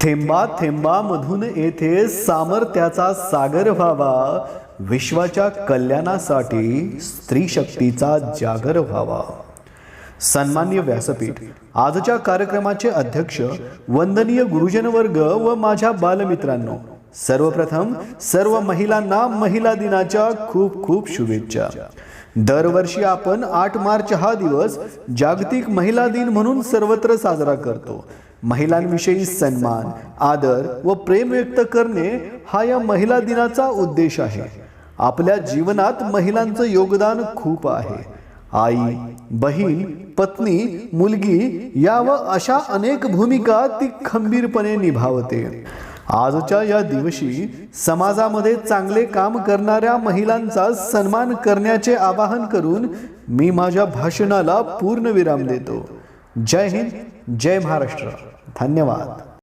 थेंबा थेंबामधून येथे सामर्थ्याचा सागर व्हावा, विश्वाच्या कल्याणासाठी स्त्री शक्तीचा जागर व्हावा। सन्माननीय व्यासपीठ, आजच्या कार्यक्रमाचे अध्यक्ष, वंदनीय गुरुजन वर्ग व माझ्या बालमित्रांनो, सर्वप्रथम सर्व महिलांना महिला दिनाच्या खूप खूप शुभेच्छा। दरवर्षी आपण 8 मार्च हा दिवस जागतिक महिला दिन म्हणून सर्वत्र साजरा करतो। महिलांविषयी सन्मान, आदर व प्रेम व्यक्त करणे हा या महिला दिनाचा उद्देश आहे। आपल्या जीवनात महिलांचं योगदान खूप आहे। आई, बहीण, पत्नी, मुलगी या व अशा अनेक भूमिका ती खंबीरपणे निभावते। आजच्या या दिवशी समाजामध्ये चांगले काम करणाऱ्या महिलांचा सन्मान करण्याचे आवाहन करून मी माझ्या भाषणाला पूर्ण विराम देतो। जय हिंद, जय महाराष्ट्र। धन्यवाद।